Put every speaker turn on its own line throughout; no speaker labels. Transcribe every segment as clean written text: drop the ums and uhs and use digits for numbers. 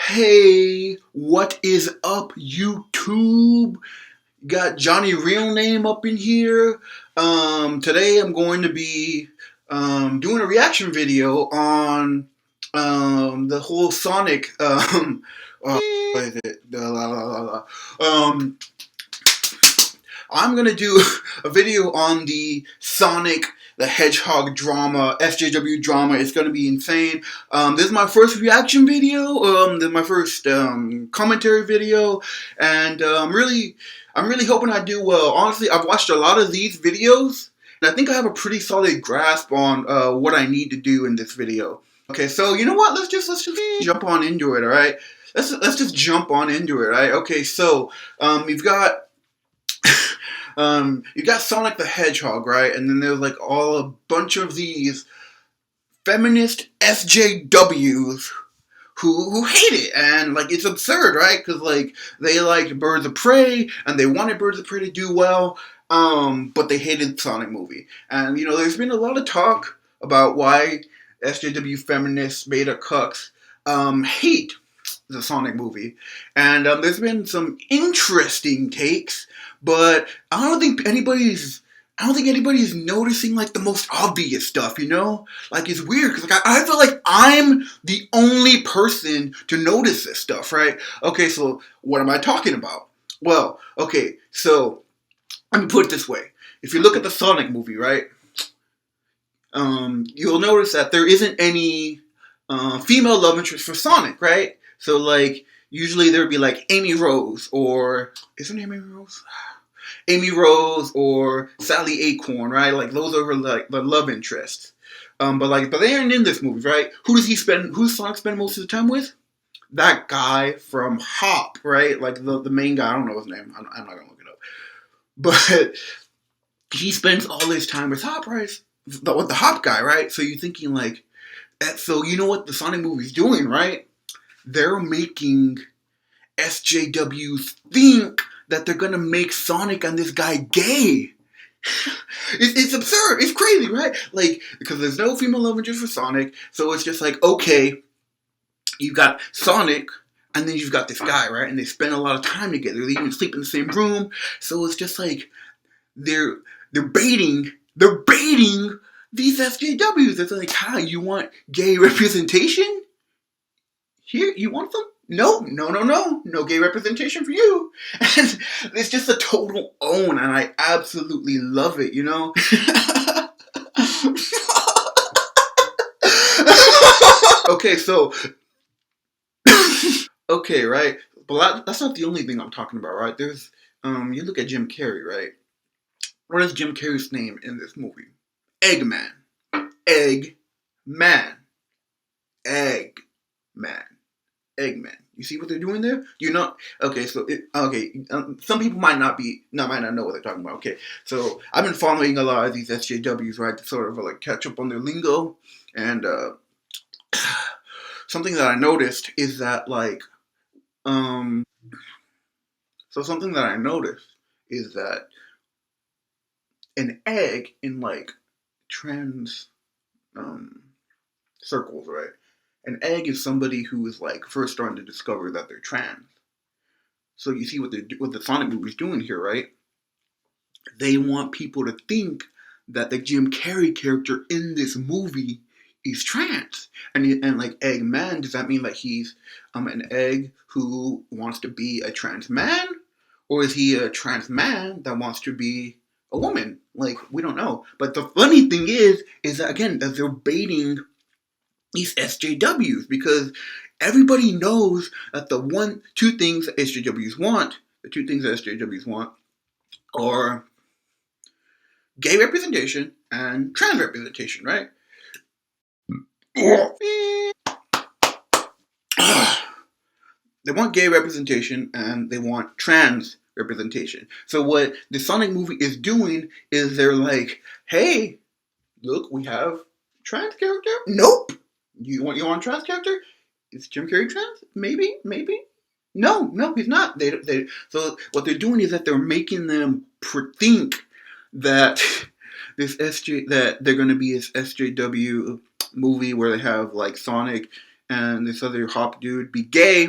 Hey, what is up, YouTube? Got Johnny Real Name up in here. Today I'm going to be doing a reaction video on the whole Sonic. What is it? I'm gonna do a video on the Sonic the Hedgehog drama, SJW drama. It's gonna be insane. This is my first reaction video. This is my first commentary video, and I'm really hoping I do well. Honestly, I've watched a lot of these videos, and I think I have a pretty solid grasp on what I need to do in this video. Okay, so you know what? Let's just jump on into it. All right, let's just jump on into it. All right. Okay, so you've got. You got Sonic the Hedgehog, right? And then there's like a bunch of these feminist SJWs who hate it, and like it's absurd, right? Because like they liked Birds of Prey and they wanted Birds of Prey to do well, but they hated the Sonic movie. And you know, there's been a lot of talk about why SJW feminists, beta cucks, hate the Sonic movie, and there's been some interesting takes, but I don't think anybody's noticing like the most obvious stuff, you know? Like it's weird because like, I feel like I'm the only person to notice this stuff, right? Okay, so what am I talking about? Well, okay, so let me put it this way: if you look at the Sonic movie, right, you'll notice that there isn't any female love interest for Sonic, right? So, like, usually there would be, like, Amy Rose, or... Is her name Amy Rose? Amy Rose or Sally Acorn, right? Like, those are, like, the love interests. But they aren't in this movie, right? Who does Sonic spend most of the time with? That guy from Hop, right? Like, the main guy. I don't know his name. I'm not gonna look it up. But he spends all his time with Hop, right? With the Hop guy, right? So you're thinking, like... So, you know what the Sonic movie's doing, right? They're making SJWs think that they're gonna make Sonic and this guy gay. It's absurd. It's crazy, right? Like, because there's no female love interest for Sonic, so it's just like, okay, you got Sonic, and then you've got this guy, right? And they spend a lot of time together. They even sleep in the same room. So it's just like they're baiting these SJWs. It's like, hi, you want gay representation? Here, you want them? No gay representation for you. And it's just a total own, and I absolutely love it, you know? Okay, so... okay, right? But that's not the only thing I'm talking about, right? There's, you look at Jim Carrey, right? What is Jim Carrey's name in this movie? Eggman. Eggman. Eggman. You see what they're doing there? You're not okay. So some people might not know what they're talking about. Okay, so I've been following a lot of these SJWs, right, to sort of like catch up on their lingo, and something that I noticed is that like an egg in like trans circles, right? An egg is somebody who is like first starting to discover that they're trans. So you see what the Sonic movie's doing here, right? They want people to think that the Jim Carrey character in this movie is trans. And like Eggman, does that mean that he's an egg who wants to be a trans man? Or is he a trans man that wants to be a woman? Like, we don't know. But the funny thing is that again, that they're baiting these SJWs, because everybody knows that the two things that SJWs want are gay representation and trans representation, right? They want gay representation and they want trans representation. So what the Sonic movie is doing is they're like, hey, look, we have trans character? Nope. You want trans character? Is Jim Carrey trans? Maybe. No, he's not. So what they're doing is that they're making them think that that they're going to be this SJW movie where they have like Sonic and this other hop dude be gay,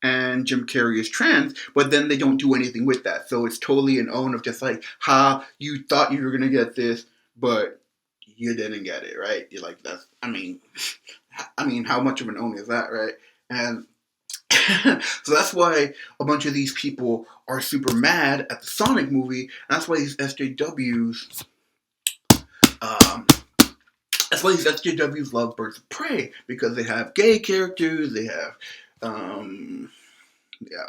and Jim Carrey is trans, but then they don't do anything with that. So it's totally an own of just like, ha, you thought you were gonna get this, but you didn't get it, right? You're like, that's, I mean, how much of an own is that, right? And so that's why a bunch of these people are super mad at the Sonic movie. And that's why these SJWs, um, love Birds of Prey, because they have gay characters, they have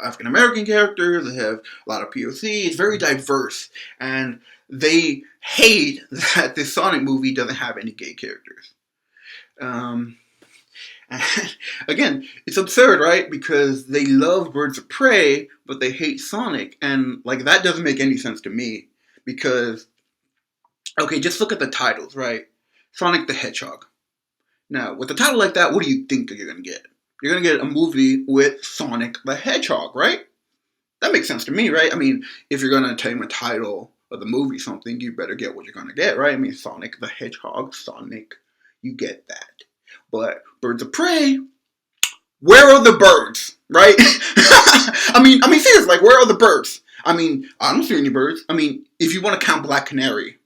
African American characters, they have a lot of POC. It's very diverse, and they hate that this Sonic movie doesn't have any gay characters. Again, it's absurd, right? Because they love Birds of Prey, but they hate Sonic, and like that doesn't make any sense to me. Because, okay, just look at the titles, right? Sonic the Hedgehog. Now, with a title like that, what do you think you're gonna get? You're gonna get a movie with Sonic the Hedgehog, right? That makes sense to me, right? I mean, if you're gonna tell a title of the movie something, you better get what you're gonna get, right? I mean, Sonic the Hedgehog, Sonic, you get that. But Birds of Prey, where are the birds, right? I mean, seriously, like, where are the birds? I mean, I don't see any birds. I mean, if you want to count Black Canary,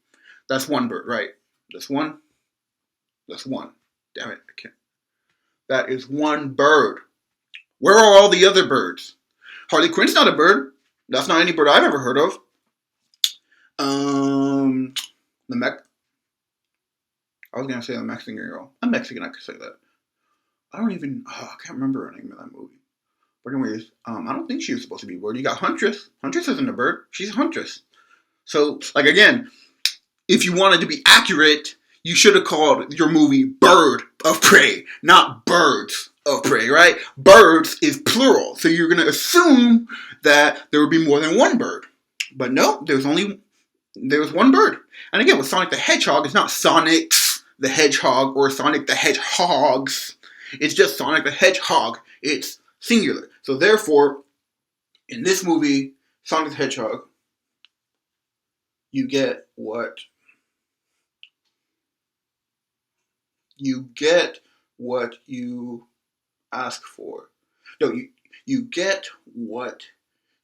that's one bird, right? That's one. Damn it, I can't. That is one bird. Where are all the other birds? Harley Quinn's not a bird. That's not any bird I've ever heard of. I was gonna say the Mexican girl. I'm Mexican, I could say that. I can't remember the name of that movie. But anyways, I don't think she was supposed to be a bird. You got Huntress. Huntress isn't a bird. She's a Huntress. So, like, again, if you wanted to be accurate, you should have called your movie Bird of Prey, not Birds of Prey, right? Birds is plural. So you're going to assume that there would be more than one bird. But no, there was one bird. And again, with Sonic the Hedgehog, it's not Sonic's the Hedgehog or Sonic the Hedgehogs. It's just Sonic the Hedgehog. It's singular. So therefore, in this movie, Sonic the Hedgehog, you get what you ask for. No, you get what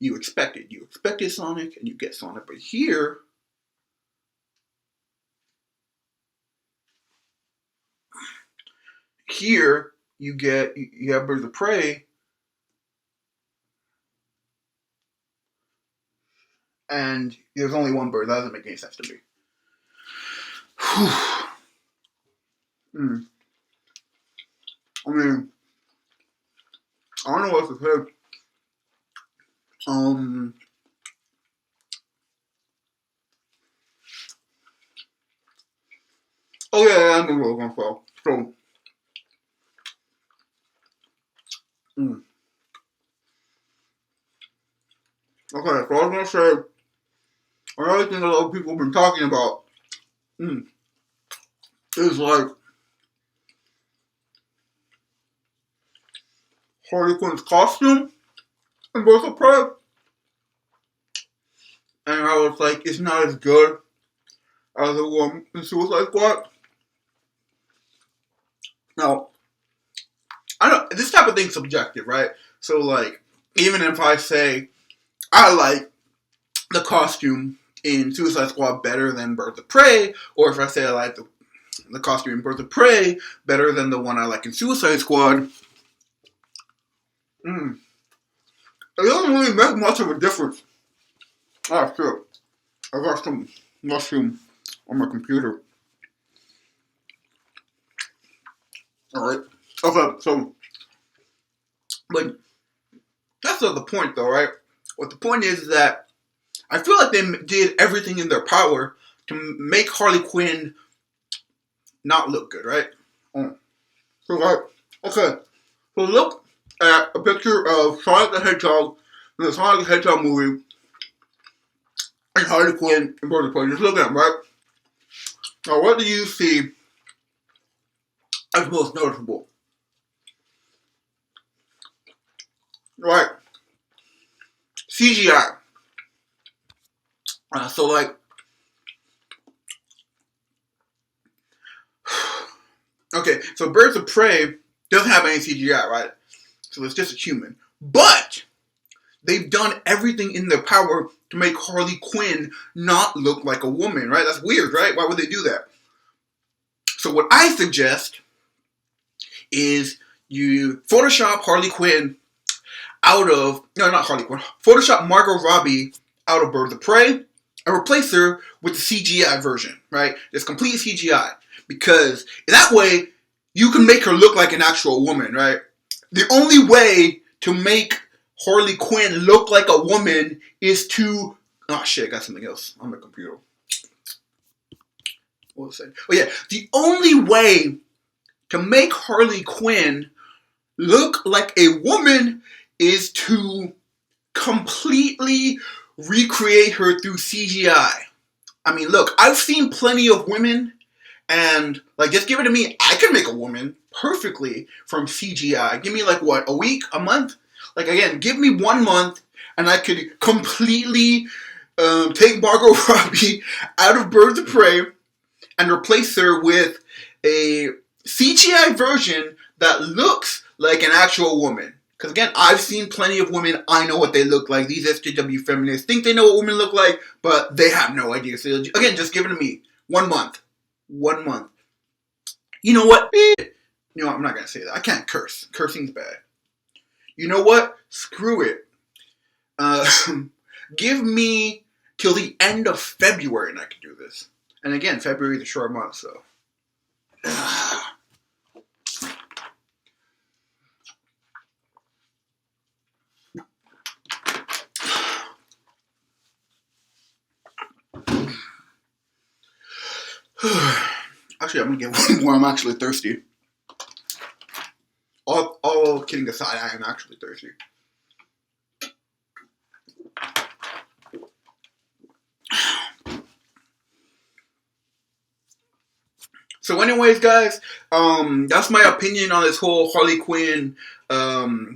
you expected. You expected Sonic, and you get Sonic. But here, you have Birds of Prey, and there's only one bird. That doesn't make any sense to me. I mean, I don't know what to say. Oh yeah, I know what I was gonna say. So, okay, so I was gonna say another thing a lot of people have been talking about is like Harley Quinn's costume in Birds of Prey, and how it's like it's not as good as the one in Suicide Squad. Now, I know this type of thing's subjective, right? So, like, even if I say I like the costume in Suicide Squad better than Birds of Prey, or if I say I like the costume in Birds of Prey better than the one I like in Suicide Squad, it doesn't really make much of a difference. Ah, shit. I got some mushroom on my computer. Alright. Okay, so, but that's not the point, though, right? What the point is that I feel like they did everything in their power to make Harley Quinn not look good, right? So, like, okay, so look at a picture of Sonic the Hedgehog in the Sonic the Hedgehog movie and Harley Quinn in Birds of Prey. Just look at them, right? Now, what do you see as most noticeable? Right. CGI. So, like, okay, so Birds of Prey Doesn't have any CGI, right? So it's just a human. But they've done everything in their power to make Harley Quinn not look like a woman, right? That's weird, right? Why would they do that? So what I suggest is you Photoshop Harley Quinn out of, no, not Harley Quinn, Photoshop Margot Robbie out of Birds of Prey and replace her with the CGI version, right? It's complete CGI. Because that way, you can make her look like an actual woman, right? The only way to make Harley Quinn look like a woman is to... Oh shit, I got something else on my computer. What was I saying? Oh yeah, the only way to make Harley Quinn look like a woman is to completely recreate her through CGI. I mean, look, I've seen plenty of women, and like, just give it to me. I can make a woman perfectly from CGI. Give me like what, a week, a month? Like again, give me 1 month, and I could completely take Margot Robbie out of Birds of Prey and replace her with a CGI version that looks like an actual woman. Because again, I've seen plenty of women. I know what they look like. These SJW feminists think they know what women look like, but they have no idea. So again, just give it to me. 1 month. 1 month. You know what? You know, I'm not going to say that. I can't curse. Cursing's bad. You know what? Screw it. Give me till the end of February and I can do this. And again, February is a short month, so. Actually, I'm gonna get one more. I'm actually thirsty. All kidding aside, I am actually thirsty. So anyways, guys, that's my opinion on this whole Harley Quinn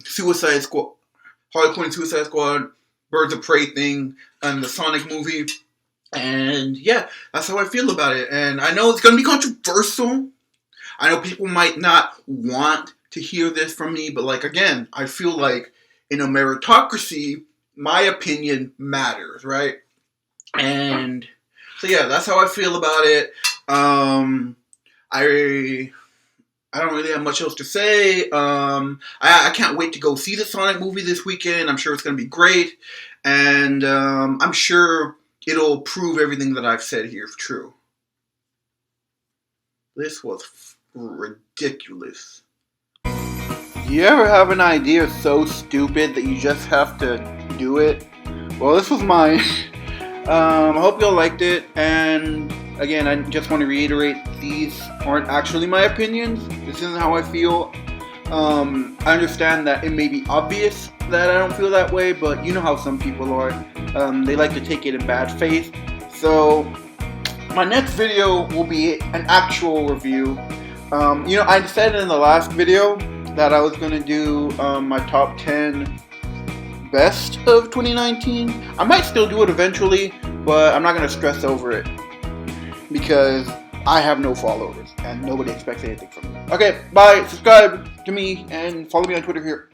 Suicide Squad, Birds of Prey thing, and the Sonic movie. And yeah, that's how I feel about it. And I know it's going to be controversial. I know people might not want to hear this from me, but like, again, I feel like in a meritocracy, my opinion matters, right? And so yeah, that's how I feel about it. I don't really have much else to say. I can't wait to go see the Sonic movie this weekend. I'm sure it's going to be great. And I'm sure it'll prove everything that I've said here is true. This was ridiculous. Do you ever have an idea so stupid that you just have to do it? Well, this was mine. I hope y'all liked it. And again, I just want to reiterate, these aren't actually my opinions. This isn't how I feel. I understand that it may be obvious that I don't feel that way, but you know how some people are. They like to take it in bad faith. So my next video will be an actual review. You know, I said in the last video that I was going to do my top 10 best of 2019. I might still do it eventually, but I'm not going to stress over it because I have no followers and nobody expects anything from me. Okay, bye. Subscribe to me and follow me on Twitter here.